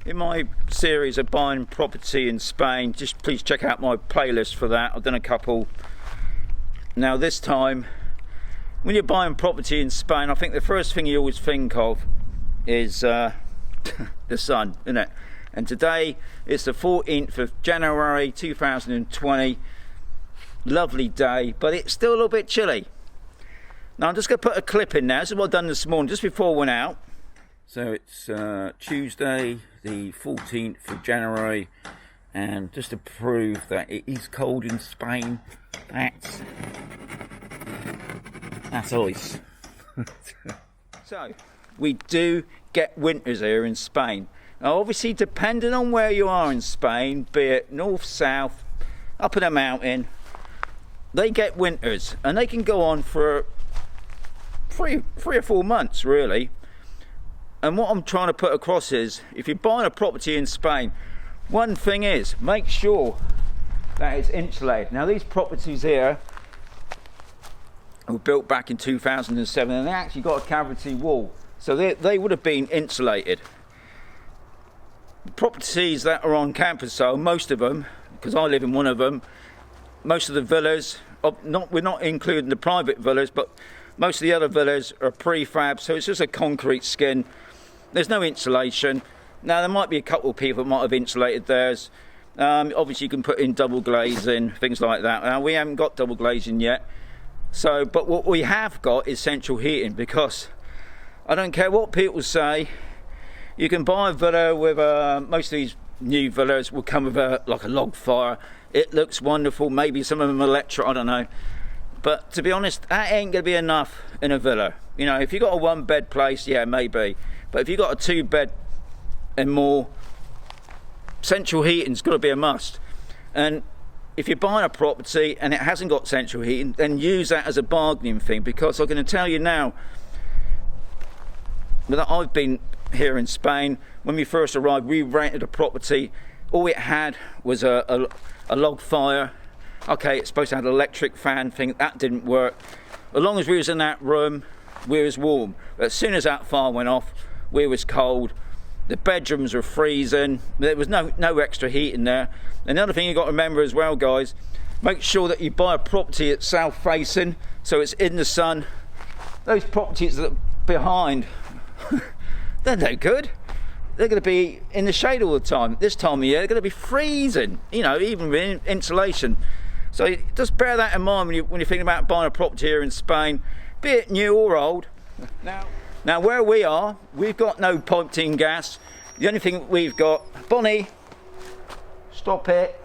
In my series of buying property in Spain, just please check out my playlist for that. I've done a couple. Now this time, when you're buying property in Spain, I think the first thing you always think of is the sun, isn't it? And today it's the 14th of January 2020. Lovely day, but it's still a little bit chilly. Now I'm just going to put a clip in now. This is what I've done this morning, just before I went out. So it's Tuesday, the 14th of January, and just to prove that it is cold in Spain, that's ice. So we do get winters here in Spain. Now obviously, depending on where you are in Spain, be it north, south, up in a mountain, they get winters, and they can go on for three or 4 months really. And what I'm trying to put across is, if you're buying a property in Spain, one thing is, make sure that it's insulated. Now these properties here were built back in 2007, and they actually got a cavity wall, so they would have been insulated. The properties that are on Camposol, most of them, because I live in one of them, most of the villas, we're not including the private villas, but most of the other villas are prefab, so it's just a concrete skin. There's no insulation. Now there might be a couple of people that might have insulated theirs. Obviously you can put in double glazing, things like that. Now we haven't got double glazing yet. So, but what we have got is central heating, because I don't care what people say, you can buy a villa with most of these new villas will come with like a log fire. It looks wonderful. Maybe some of them electric, I don't know. But to be honest, that ain't going to be enough in a villa. You know, if you've got a 1-bed place, yeah, maybe. But if you've got a 2-bed and more, central heating's got to be a must. And if you're buying a property and it hasn't got central heating, then use that as a bargaining thing, because I'm going to tell you now that I've been here in Spain. When we first arrived, we rented a property. All it had was a log fire. Okay, it's supposed to have an electric fan thing. That didn't work. As long as we was in that room, we was warm. But as soon as that fire went off, we was cold. The bedrooms were freezing. There was no extra heat in there. Another thing you got to remember as well, guys, make sure that you buy a property that's south facing, so it's in the sun. Those properties that are behind, they're no good. They're going to be in the shade all the time. This time of year, they're going to be freezing, you know, even with insulation. So just bear that in mind when you're thinking about buying a property here in Spain, be it new or old. Now where we are, we've got no piped-in gas. The only thing we've got, Bonnie, stop it.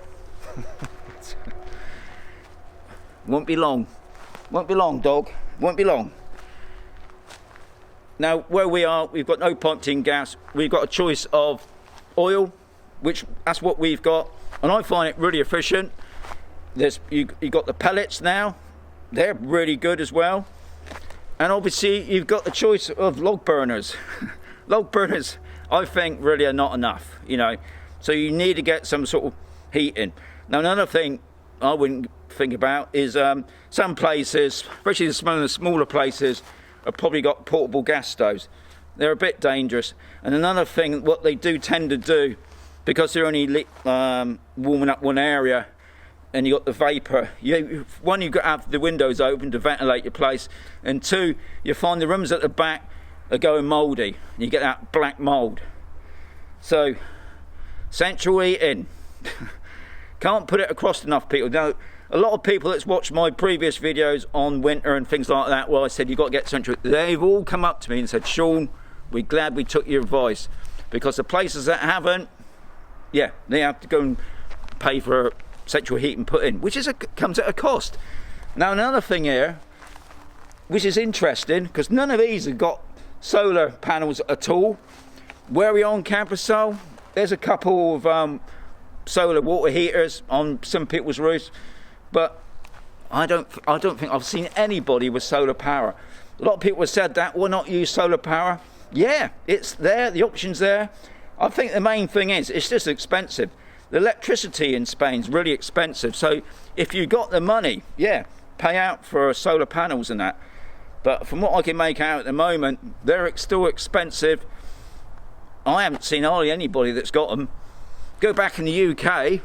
Won't be long. Won't be long, dog. Won't be long. Now where we are, we've got no piped-in gas. We've got a choice of oil, which that's what we've got, and I find it really efficient. You got the pellets now, they're really good as well. And obviously you've got the choice of log burners. Log burners, I think, really are not enough, you know. So you need to get some sort of heating. Now another thing I wouldn't think about is some places, especially the smaller places, have probably got portable gas stoves. They're a bit dangerous. And another thing, what they do tend to do, because they're only warming up one area, and you got the vapour. One, you've got to have the windows open to ventilate your place, and two, you find the rooms at the back are going mouldy. You get that black mould. So, central heating. Can't put it across enough, people. Now, a lot of people that's watched my previous videos on winter and things like that, well, I said you've got to get central. They've all come up to me and said, Sean, we're glad we took your advice, because the places that haven't, yeah, they have to go and pay for central heating put in, which comes at a cost. Now another thing here, which is interesting, because none of these have got solar panels at all. Where we are on Camposol, there's a couple of solar water heaters on some people's roofs, but I don't think I've seen anybody with solar power. A lot of people have said that, why not use solar power? Yeah, it's there, the option's there. I think the main thing is, it's just expensive. The electricity in Spain is really expensive, so if you got the money, yeah, pay out for solar panels and that. But from what I can make out at the moment, they're still expensive. I haven't seen hardly anybody that's got them. Go back in the UK,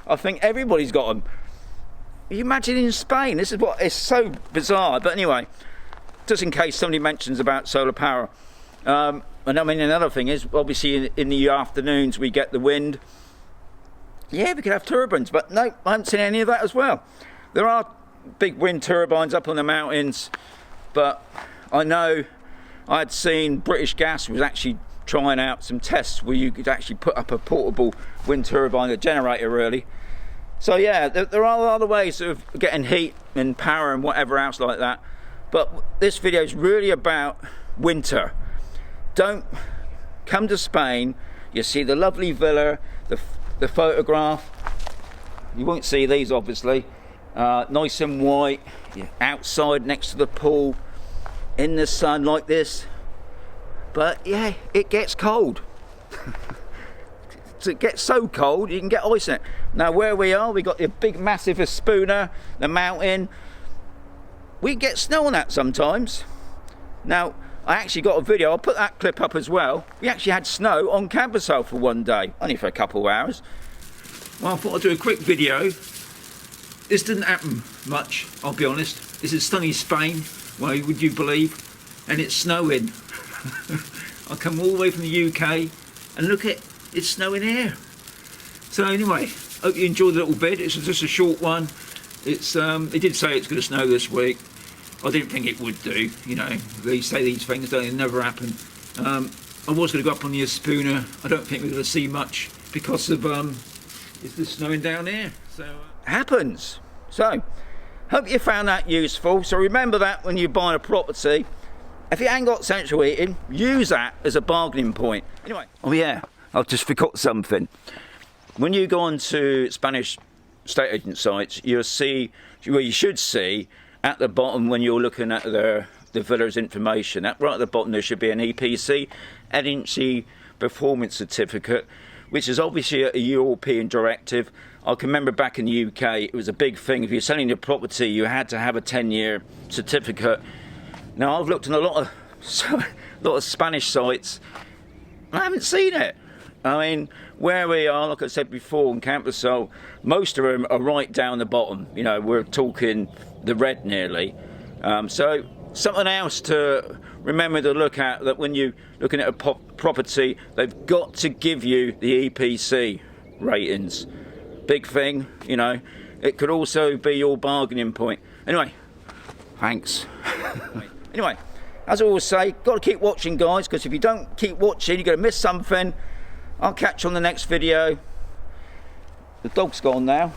I think everybody's got them. You imagine in Spain, this is what, it's so bizarre. But anyway, just in case somebody mentions about solar power. And I mean, another thing is, obviously in the afternoons we get the wind. Yeah, we could have turbines, but no, I haven't seen any of that as well. There are big wind turbines up on the mountains, but I know I had seen British Gas was actually trying out some tests where you could actually put up a portable wind turbine, a generator really. So yeah, there are other ways of getting heat and power and whatever else like that. But this video is really about winter. Don't come to Spain, you see the lovely villa, the photograph, you won't see these obviously, nice and white, outside next to the pool, in the sun like this. But yeah, it gets cold. It gets so cold you can get ice in it. Now where we are, we got the big massive Espuna, the mountain. We get snow on that sometimes. Now I actually got a video, I'll put that clip up as well. We actually had snow on Camposol for one day, only for a couple of hours. Well, I thought I'd do a quick video. This didn't happen much, I'll be honest. This is sunny Spain, well, would you believe? And it's snowing. I come all the way from the UK and look at it's snowing here. So anyway, hope you enjoyed the little bit. It's just a short one. It's they did say it's going to snow this week. I didn't think it would do. You know, they say these things, don't they? They never happen. I was going to go up on the Espuna. I don't think we're going to see much because of it's the snowing down here. So happens. So hope you found that useful. So remember that when you're buying a property, if you ain't got central heating, use that as a bargaining point. Anyway, oh yeah, I just forgot something. When you go on to Spanish estate agent sites, you'll see, well, you should see at the bottom when you're looking at the villa's information, right at the bottom there should be an EPC, Energy Performance Certificate, which is obviously a European directive. I can remember back in the UK, it was a big thing. If you're selling your property, you had to have a 10-year certificate. Now, I've looked on a lot of Spanish sites, I haven't seen it. I mean, where we are, like I said before, in Camposol, most of them are right down the bottom. You know, we're talking the red nearly. So something else to remember to look at, that when you're looking at a property, they've got to give you the EPC ratings. Big thing, you know. It could also be your bargaining point. Anyway, thanks. Anyway, as I always say, got to keep watching, guys, because if you don't keep watching, you're going to miss something. I'll catch you on the next video. The dog's gone now.